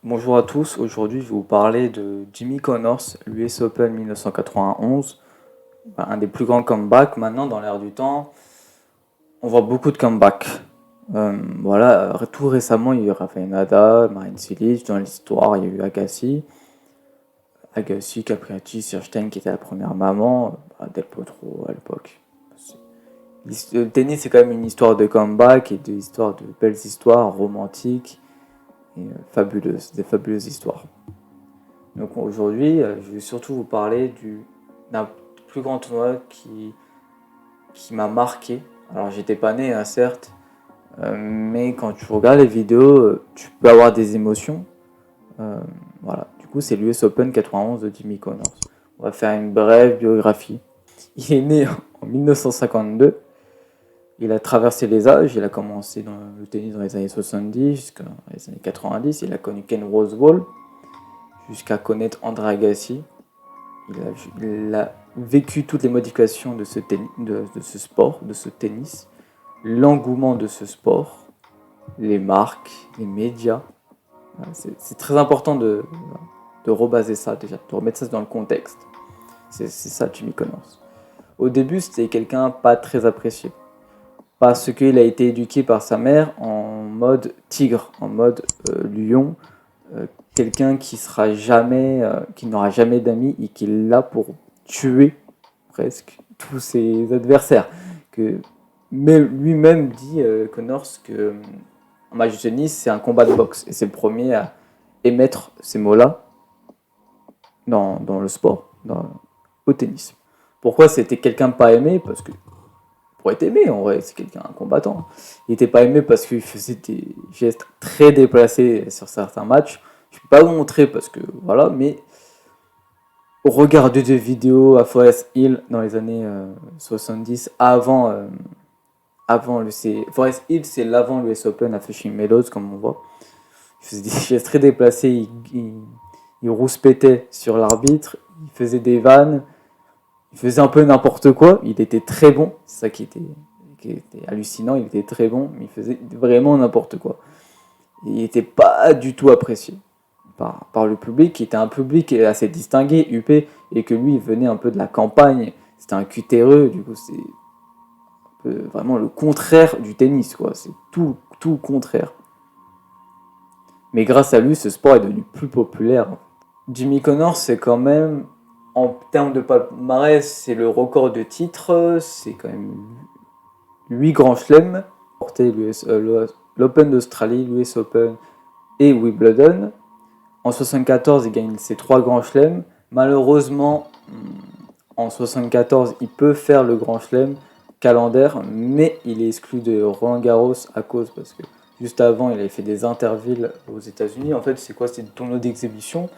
Bonjour à tous, aujourd'hui je vais vous parler de Jimmy Connors, l'US Open 1991, un des plus grands comebacks. Maintenant dans l'ère du temps, on voit beaucoup de comebacks. Tout récemment il y a eu Rafael Nadal, Marin Cilic, dans l'histoire il y a eu Agassi, Capriati, Sirstein qui était la première maman, Del Potro à l'époque. Le tennis c'est quand même une histoire de comeback et de belles histoires romantiques et des fabuleuses histoires. Donc aujourd'hui, je vais surtout vous parler d'un plus grand tournoi qui m'a marqué. Alors j'étais pas né, hein, certes, mais quand tu regardes les vidéos, tu peux avoir des émotions. Voilà. Du coup, c'est l'US Open 91 de Jimmy Connors. On va faire une brève biographie. Il est né en 1952. Il a traversé les âges. Il a commencé dans le tennis dans les années 70 jusqu'à les années 90. Il a connu Ken Rosewall jusqu'à connaître André Agassi. Il a vécu toutes les modifications de ce sport, de ce tennis, l'engouement de ce sport, les marques, les médias. C'est très important de rebaser ça déjà, de remettre ça dans le contexte. C'est ça Jimmy Connors. Au début, c'était quelqu'un pas très apprécié. Parce qu'il a été éduqué par sa mère en mode tigre, en mode lion, quelqu'un qui n'aura jamais d'amis et qui est là pour tuer presque tous ses adversaires. Mais lui-même dit Connors que un match de tennis c'est un combat de boxe et c'est le premier à émettre ces mots-là dans le sport, au tennis. Pourquoi c'était quelqu'un de pas aimé? Parce que pour être aimé, en vrai, c'est quelqu'un, un combattant. Il n'était pas aimé parce qu'il faisait des gestes très déplacés sur certains matchs. Je ne peux pas vous montrer parce que voilà, mais regardez des vidéos à Forest Hill dans les années 70, avant Forest Hill, c'est l'avant l'US Open à Flushing Meadows, comme on voit. Il faisait des gestes très déplacés, il rouspétait sur l'arbitre, il faisait des vannes, il faisait un peu n'importe quoi. Il était très bon, c'est ça qui était hallucinant, il était très bon, mais il faisait vraiment n'importe quoi. Il n'était pas du tout apprécié par le public, qui était un public assez distingué, huppé, et que lui, il venait un peu de la campagne, c'était un cutéreux, du coup, c'est vraiment le contraire du tennis, quoi. C'est tout le contraire. Mais grâce à lui, ce sport est devenu plus populaire. Jimmy Connors, c'est quand même, en termes de palmarès, c'est le record de titres, c'est quand même 8 grands chelems, porté l'Open d'Australie, l'US Open et Wimbledon. En 74, il gagne ses 3 grands chelems. Malheureusement, en 74, il peut faire le grand chelem calendaire, mais il est exclu de Roland Garros parce que juste avant, il avait fait des intervilles aux États-Unis. En fait, c'est quoi? C'est des tournois d'exhibition,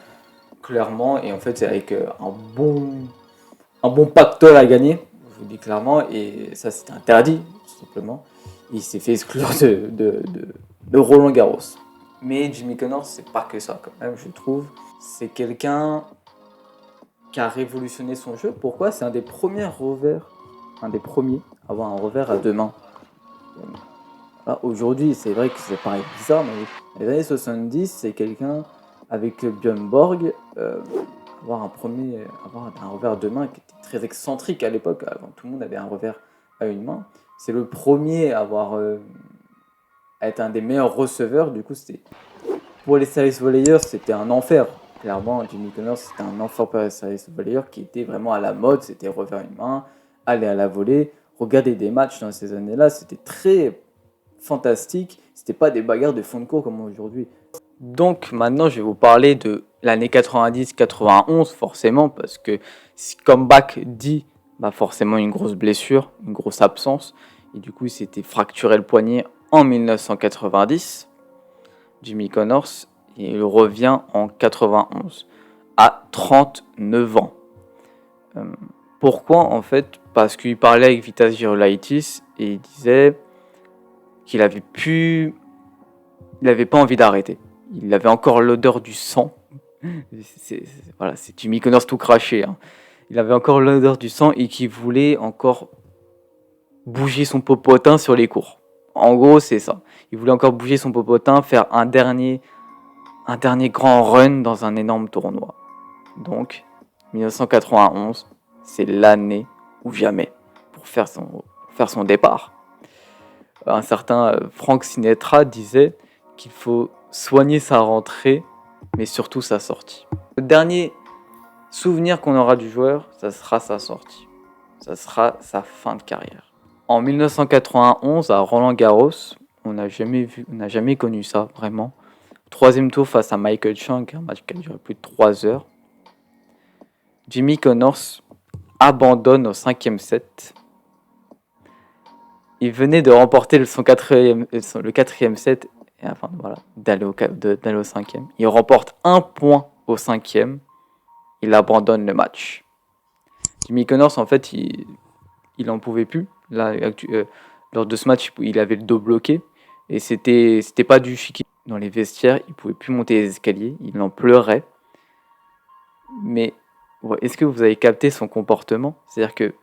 clairement, et en fait, c'est avec un bon pactole à gagner, je vous dis clairement, et ça, c'était interdit, tout simplement. Il s'est fait exclure de Roland Garros. Mais Jimmy Connors, c'est pas que ça, quand même, je trouve. C'est quelqu'un qui a révolutionné son jeu. Pourquoi? C'est un des premiers à avoir un revers à deux mains. Aujourd'hui, c'est vrai que ça paraît bizarre, mais dans les années 70, c'est quelqu'un avec Björn Borg, avoir un revers à deux mains qui était très excentrique à l'époque. Avant, tout le monde avait un revers à une main. C'est le premier à être un des meilleurs receveurs. Du coup, pour les service volleyeurs, c'était un enfer. Clairement, Jimmy Connors, c'était un enfer pour les service volleyeurs qui était vraiment à la mode. C'était revers une main, aller à la volée. Regarder des matchs dans ces années-là, c'était très fantastique. C'était pas des bagarres de fond de cours comme aujourd'hui. Donc maintenant, je vais vous parler de l'année 90-91, forcément, parce que si comeback dit, forcément une grosse blessure, une grosse absence. Et du coup, il s'était fracturé le poignet en 1990. Jimmy Connors, et il revient en 91, à 39 ans. Pourquoi? En fait, parce qu'il parlait avec Vitas Gerulaitis et il disait qu'il il avait pas envie d'arrêter. Il avait encore l'odeur du sang. C'est Jimmy Connors tout craché. Hein. Il avait encore l'odeur du sang et qu'il voulait encore bouger son popotin sur les cours. En gros, c'est ça. Il voulait encore bouger son popotin, faire un dernier un dernier grand run dans un énorme tournoi. Donc, 1991, c'est l'année ou jamais pour faire son départ. Un certain Frank Sinatra disait qu'il faut soigner sa rentrée, mais surtout sa sortie. Le dernier souvenir qu'on aura du joueur, ça sera sa sortie. Ça sera sa fin de carrière. En 1991, à Roland-Garros, on n'a jamais connu ça, vraiment. Troisième tour face à Michael Chang, un match qui a duré plus de 3 heures. Jimmy Connors abandonne au 5e set. Il venait de remporter le 4e set, et enfin voilà, d'aller au 5e. Il remporte 1 point au 5e. Il abandonne le match. Jimmy Connors, en fait, il en pouvait plus. Là, lors de ce match, il avait le dos bloqué. Et c'était pas du chic. Dans les vestiaires, il pouvait plus monter les escaliers. Il en pleurait. Mais est-ce que vous avez capté son comportement? C'est-à-dire que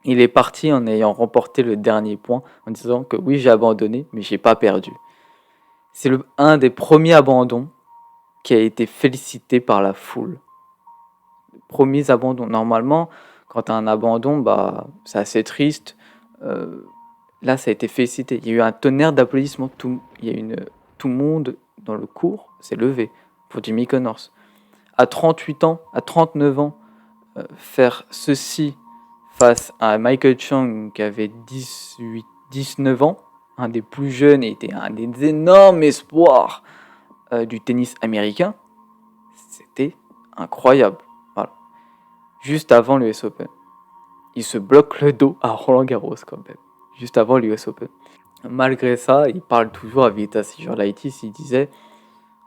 il est parti en ayant remporté le dernier point, en disant que oui, j'ai abandonné, mais j'ai pas perdu. C'est un des premiers abandons qui a été félicité par la foule. Premiers abandons. Normalement, quand tu as un abandon, c'est assez triste. Là, ça a été félicité. Il y a eu un tonnerre d'applaudissements. Tout le monde dans le cours s'est levé pour Jimmy Connors. À 38 ans, à 39 ans, faire ceci face à Michael Chang qui avait 19 ans, un des plus jeunes et était un des énormes espoirs du tennis américain, c'était incroyable. Voilà. Juste avant l'US Open. Il se bloque le dos à Roland-Garros quand même, juste avant l'US Open. Malgré ça, il parle toujours à Vitas Jurlaitis, il disait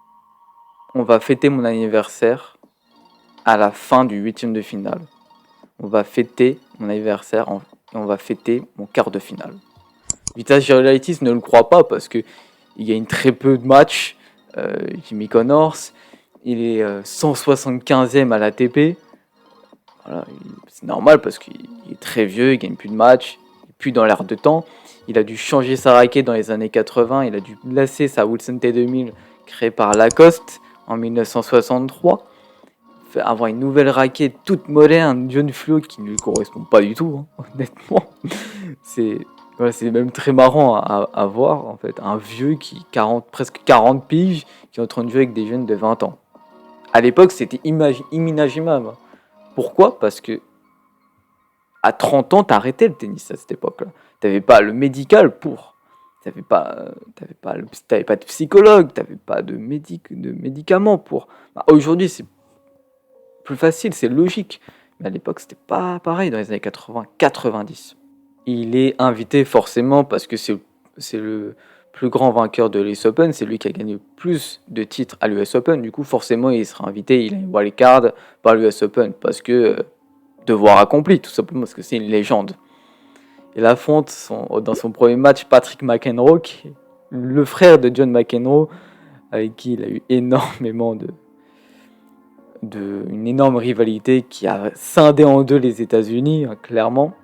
« On va fêter mon anniversaire à la fin du 8e de finale. On va fêter mon anniversaire et on va fêter mon quart de finale. » Vitas Jurlaitis ne le croit pas parce qu'il gagne très peu de matchs. Jimmy Connors, il est 175e à l'ATP. Voilà, c'est normal parce qu'il est très vieux, il gagne plus de matchs, il est plus dans l'air de temps. Il a dû changer sa raquette dans les années 80, il a dû lasser sa Wilson T2000 créée par Lacoste en 1963. Avoir une nouvelle raquette toute moderne, jaune fluo qui ne lui correspond pas du tout, hein, honnêtement. C'est même très marrant à voir, en fait. Un vieux presque 40 piges qui est en train de jouer avec des jeunes de 20 ans. À l'époque, c'était inimaginable. Pourquoi? Parce que à 30 ans, t'arrêtais le tennis à cette époque-là. T'avais pas le médical pour. T'avais pas de psychologue, t'avais pas de médicaments pour. Aujourd'hui, c'est plus facile, c'est logique. Mais à l'époque, c'était pas pareil dans les années 80-90. Il est invité forcément parce que c'est le plus grand vainqueur de l'US Open, c'est lui qui a gagné le plus de titres à l'US Open. Du coup, forcément, il sera invité, il a une wildcard par l'US Open parce que devoir accompli, tout simplement parce que c'est une légende. Il affronte dans son premier match Patrick McEnroe, qui est le frère de John McEnroe, avec qui il a eu énormément une énorme rivalité qui a scindé en deux les États-Unis, hein, clairement,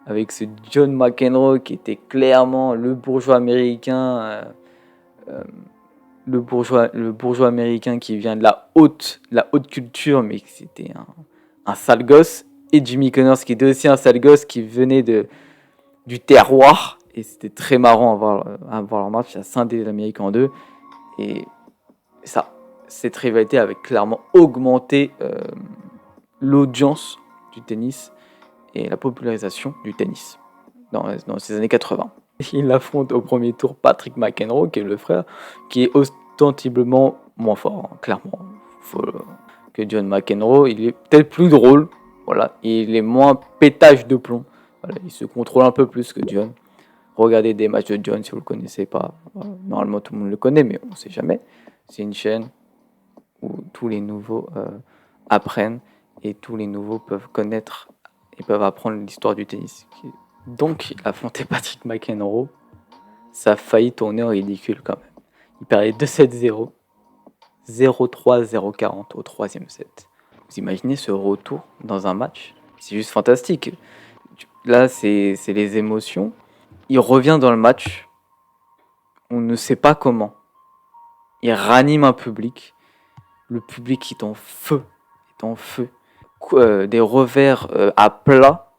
avec ce John McEnroe qui était clairement le bourgeois américain, le bourgeois américain qui vient de la haute culture, mais c'était un sale gosse, et Jimmy Connors qui était aussi un sale gosse qui venait du terroir, et c'était très marrant à voir leur match, ça a scindé l'Amérique en deux, et cette rivalité avait clairement augmenté l'audience du tennis et la popularisation du tennis dans ces années 80. Il affronte au premier tour Patrick McEnroe, qui est le frère, qui est ostensiblement moins fort, hein, clairement, que John McEnroe. Il est peut-être plus drôle, voilà, il est moins pétage de plomb. Voilà, il se contrôle un peu plus que John. Regardez des matchs de John si vous ne le connaissez pas. Normalement, tout le monde le connaît, mais on ne sait jamais. C'est une chaîne où tous les nouveaux apprennent et tous les nouveaux peuvent connaître et peuvent apprendre l'histoire du tennis. Donc, il a affronté Patrick McEnroe. Ça a failli tourner en ridicule quand même. Il perdait 2-7-0, 0-3, 0-40 au 3e set. Vous imaginez ce retour dans un match? C'est juste fantastique. Là, c'est les émotions. Il revient dans le match. On ne sait pas comment. Il ranime un public. Le public est en feu. Des revers à plat.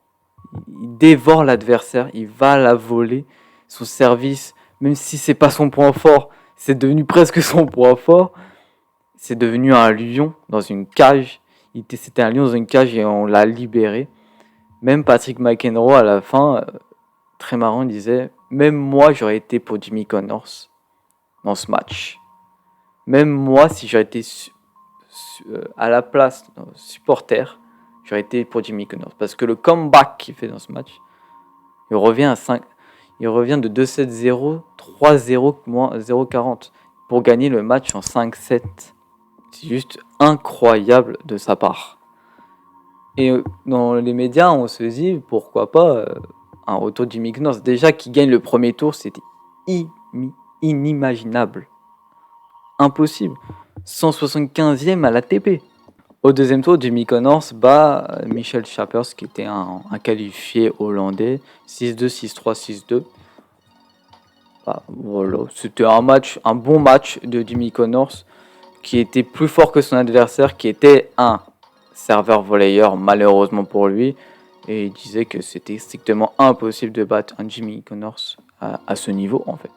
Il dévore l'adversaire. Il va à la volée. Son service, même si c'est pas son point fort, c'est devenu presque son point fort. C'est devenu un lion dans une cage. C'était un lion dans une cage et on l'a libéré. Même Patrick McEnroe à la fin, très marrant, il disait « Même moi, j'aurais été pour Jimmy Connors dans ce match. Même moi, si j'aurais été à la place supporter, j'aurais été pour Jimmy Connors. » Parce que le comeback qu'il fait dans ce match, il revient de 2-7-0, 3-0, 0-40 pour gagner le match en 5-7. C'est juste incroyable de sa part. Et dans les médias, on se dit, pourquoi pas un retour de Jimmy Connors. Déjà qu'il gagne le premier tour, c'était inimaginable. Impossible. 175e à l'ATP. Au deuxième tour, Jimmy Connors bat Michel Schappers, qui était un qualifié hollandais. 6-2, 6-3, 6-2. Voilà. C'était un bon match de Jimmy Connors, qui était plus fort que son adversaire, qui était un serveur volleyeur, malheureusement pour lui. Et il disait que c'était strictement impossible de battre un Jimmy Connors à ce niveau, en fait.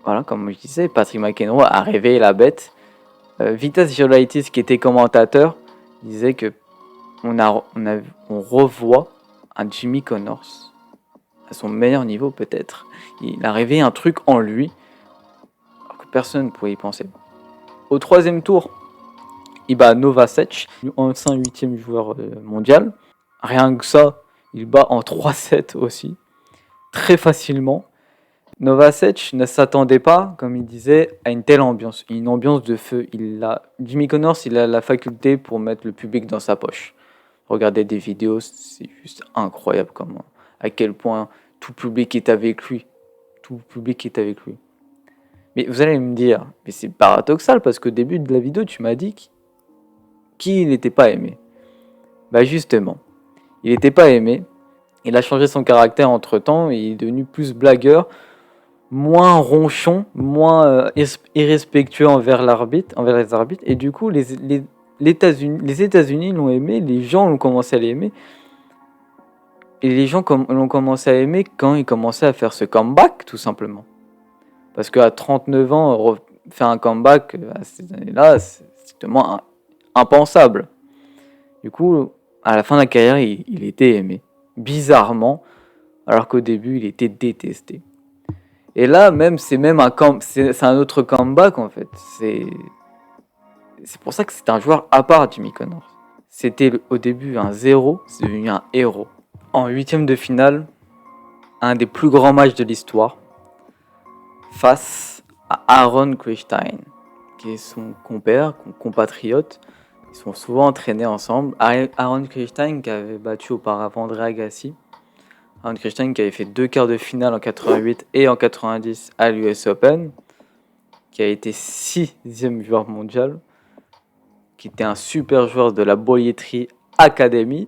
Voilà, comme je disais, Patrick McEnroe a réveillé la bête. Vitas Giolaitis, qui était commentateur, disait que on revoit un Jimmy Connors à son meilleur niveau, peut-être. Il a réveillé un truc en lui alors que personne ne pouvait y penser. Au troisième tour, il bat Novacek, ancien 8e joueur mondial. Rien que ça, il bat en 3-7 aussi, très facilement. Novacek ne s'attendait pas, comme il disait, à une telle ambiance, une ambiance de feu. Jimmy Connors, il a la faculté pour mettre le public dans sa poche. Regardez des vidéos, c'est juste incroyable à quel point tout le public est avec lui. Mais vous allez me dire, mais c'est paradoxal parce qu'au début de la vidéo, tu m'as dit qu'il n'était pas aimé. Bah justement, il n'était pas aimé. Il a changé son caractère entre-temps et il est devenu plus blagueur, moins ronchon, moins irrespectueux envers les arbitres. Et du coup, les États-Unis l'ont aimé, les gens ont commencé à l'aimer. Et les gens l'ont commencé à aimer quand il commençait à faire ce comeback, tout simplement. Parce qu'à 39 ans, faire un comeback à ces années-là, c'est strictement impensable. Du coup, à la fin de la carrière, il était aimé. Bizarrement, alors qu'au début, il était détesté. Et là, c'est un autre comeback, en fait. C'est pour ça que c'est un joueur à part, Jimmy Connors. C'était au début un zéro, c'est devenu un héros. En 8e de finale, un des plus grands matchs de l'histoire, face à Aaron Kristein, qui est son compatriote. Ils sont souvent entraînés ensemble. Aaron Kristein qui avait battu auparavant Andre Agassi. Aaron Kristein qui avait fait 2 quarts de finale en 88 et en 90 à l'US Open, qui a été 6e joueur mondial, qui était un super joueur de la Bolletry Academy,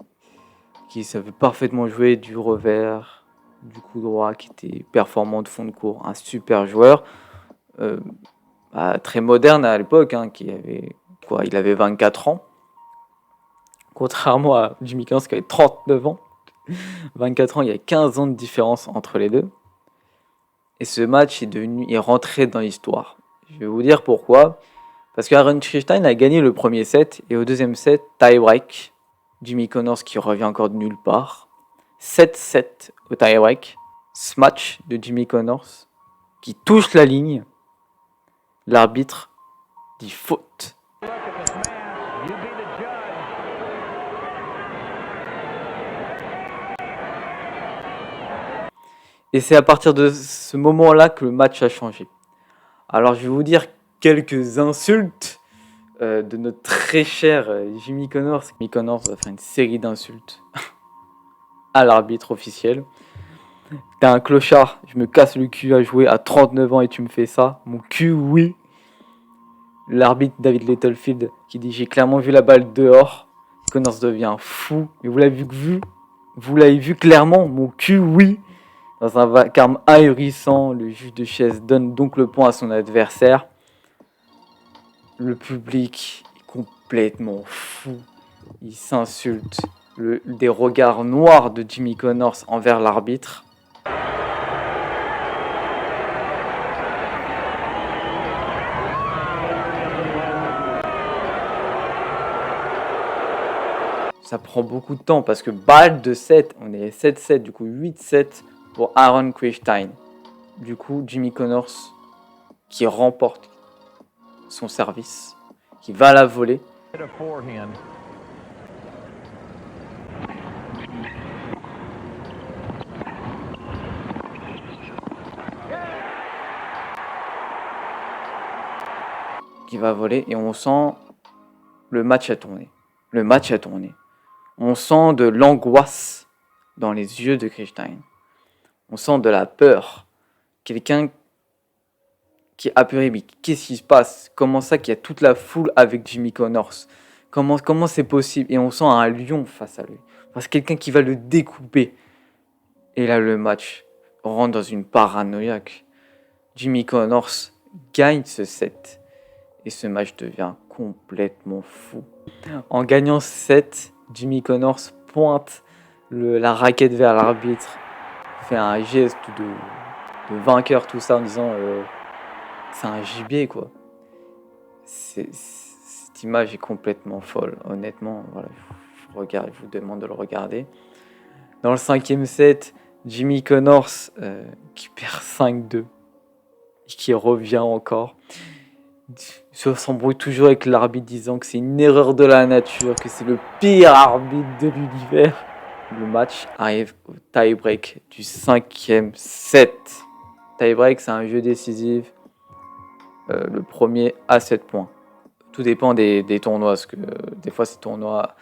qui savait parfaitement jouer du revers, du coup droit, qui était performant de fond de court, un super joueur, très moderne à l'époque, il avait 24 ans, contrairement à Jimmy Connors qui avait 39 ans. 24 ans, il y a 15 ans de différence entre les deux. Et ce match est rentré dans l'histoire. Je vais vous dire pourquoi. Parce qu'Aaron Kristein a gagné le premier set, et au deuxième set, tie-break. Jimmy Connors qui revient encore de nulle part. 7-7 au tie-break. Ce match de Jimmy Connors qui touche la ligne. L'arbitre dit faute. Et c'est à partir de ce moment-là que le match a changé. Alors je vais vous dire quelques insultes de notre très cher Jimmy Connors. Jimmy Connors va faire une série d'insultes à l'arbitre officiel. T'es un clochard, je me casse le cul à jouer à 39 ans et tu me fais ça. Mon cul, oui. L'arbitre David Littlefield qui dit j'ai clairement vu la balle dehors. Connors devient fou. Et vous l'avez vu clairement, mon cul, oui. Dans un vacarme ahurissant, le juge de chaise donne donc le point à son adversaire. Le public est complètement fou. Ils s'insultent. Des regards noirs de Jimmy Connors envers l'arbitre. Ça prend beaucoup de temps parce que balle de 7, on est 7-7, du coup 8-7 pour Aaron Quichtein. Du coup, Jimmy Connors qui remporte son service, qui va la voler. Qui va voler et on sent le match a tourné. Le match a tourné. On sent de l'angoisse dans les yeux de Quichtein. On sent de la peur. Quelqu'un qui est apeuré, mais qu'est-ce qui se passe? Comment ça qu'il y a toute la foule avec Jimmy Connors? Comment c'est possible? Et on sent un lion face à lui. Parce que quelqu'un qui va le découper. Et là, le match rentre dans une paranoïaque. Jimmy Connors gagne ce set. Et ce match devient complètement fou. En gagnant ce set, Jimmy Connors pointe la raquette vers l'arbitre, fait un geste de vainqueur, tout ça, en disant c'est un gibier, quoi. Cette image est complètement folle, honnêtement. Voilà, je vous demande de le regarder. Dans le 5e set, Jimmy Connors qui perd 5-2 et qui revient encore. S'embrouille toujours avec l'arbitre disant que c'est une erreur de la nature, que c'est le pire arbitre de l'univers. Le match arrive au tie-break du 5e set. Tie-break, c'est un jeu décisif. Le premier à 7 points. Tout dépend des tournois, parce que des fois ces tournois,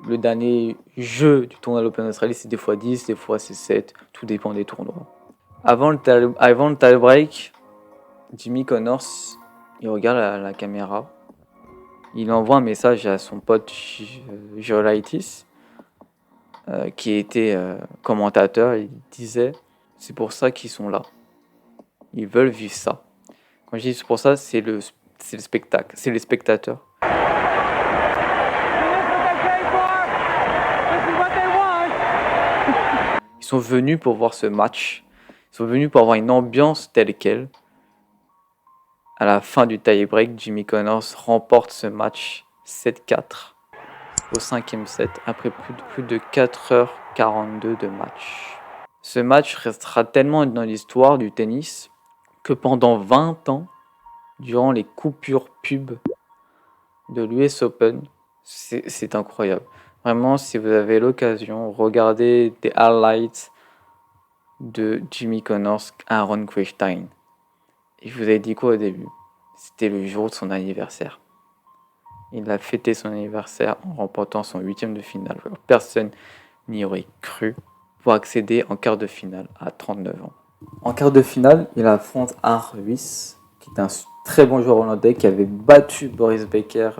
le dernier jeu du tournoi de l'Open Australie, c'est des fois 10, des fois c'est 7, tout dépend des tournois. Avant le tie-break, Jimmy Connors, il regarde la caméra, il envoie un message à son pote Giolaitis, qui était commentateur. Il disait, c'est pour ça qu'ils sont là. Ils veulent vivre ça. Quand je dis c'est pour ça, c'est le spectacle, c'est les spectateurs. Ils sont venus pour voir ce match. Ils sont venus pour avoir une ambiance telle quelle. À la fin du tie-break, Jimmy Connors remporte ce match 7-4 au 5e set après plus de 4h42 de match. Ce match restera tellement dans l'histoire du tennis que pendant 20 ans, durant les coupures pub de l'US Open, c'est incroyable. Vraiment, si vous avez l'occasion, regardez des highlights de Jimmy Connors, Aaron Quichtein. Et je vous avais dit quoi au début? C'était le jour de son anniversaire. Il a fêté son anniversaire en remportant son 8e de finale. Personne n'y aurait cru pour accéder en quart de finale à 39 ans. En quart de finale, il affronte Harvis, qui est un très bon joueur hollandais qui avait battu Boris Becker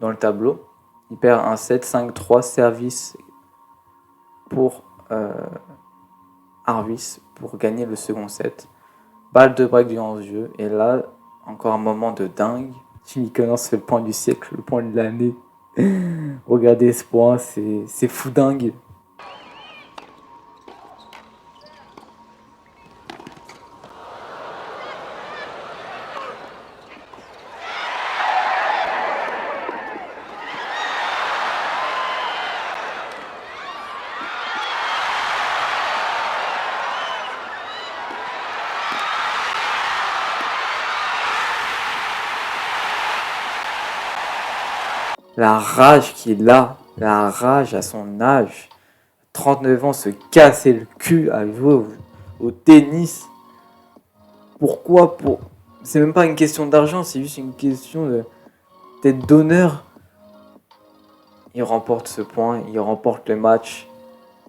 dans le tableau. Il perd un 7, 5-3, service pour Harvis pour gagner le second set. Balle de break du 11 et là, encore un moment de dingue. Jimmy Connors fait le point du siècle, le point de l'année. Regardez ce point, c'est fou dingue. La rage qu'il a, la rage à son âge. 39 ans, se casser le cul à jouer au tennis. Pourquoi C'est même pas une question d'argent, c'est juste une question d'être d'honneur. Il remporte ce point, il remporte le match.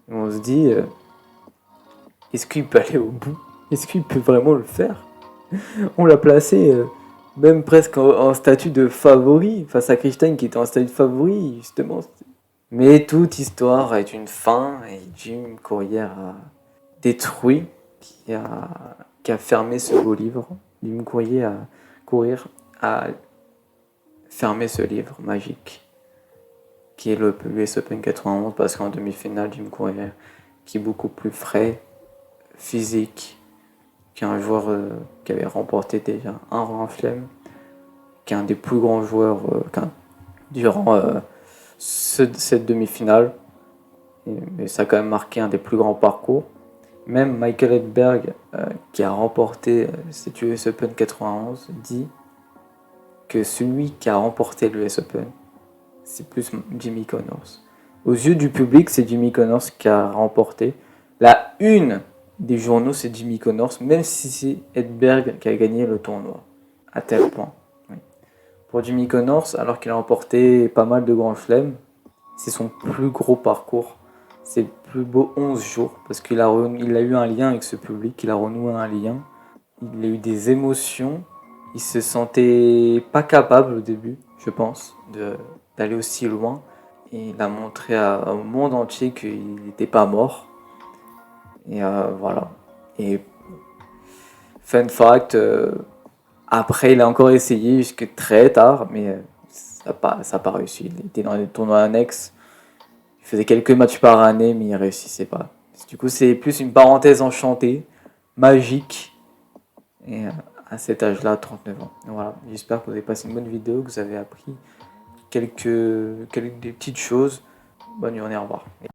Et on se dit, est-ce qu'il peut aller au bout? Est-ce qu'il peut vraiment le faire? On l'a placé même presque en statut de favori face à Quichtein qui était en statut de favori, justement. Mais toute histoire a une fin et Jim Courier a détruit, qui a fermé ce beau livre. Jim Courier a fermer ce livre magique qui est le US Open 91, parce qu'en demi-finale, Jim Courier, qui est beaucoup plus frais, physique, qu'un joueur qui avait remporté déjà un Grand Chelem, qui est un des plus grands joueurs durant cette demi-finale. Mais ça a quand même marqué un des plus grands parcours. Même Michael Edberg, qui a remporté cet US Open 91, dit que celui qui a remporté l'US Open, c'est plus Jimmy Connors. Aux yeux du public, c'est Jimmy Connors qui a remporté. La une des journaux, c'est Jimmy Connors, même si c'est Edberg qui a gagné le tournoi. À tel point. Oui. Pour Jimmy Connors, alors qu'il a remporté pas mal de grands chelems, c'est son plus gros parcours. C'est le plus beau 11 jours, parce qu'il a eu un lien avec ce public, il a renoué un lien. Il a eu des émotions. Il se sentait pas capable au début, je pense, d'aller aussi loin. Et il a montré au monde entier qu'il n'était pas mort. Et voilà. Et fun fact, après il a encore essayé jusque très tard, mais ça n'a pas réussi. Il était dans les tournois annexes. Il faisait quelques matchs par année, mais il ne réussissait pas. Du coup, c'est plus une parenthèse enchantée, magique. Et à cet âge-là, 39 ans. Voilà, j'espère que vous avez passé une bonne vidéo, que vous avez appris des petites choses. Bonne journée, au revoir.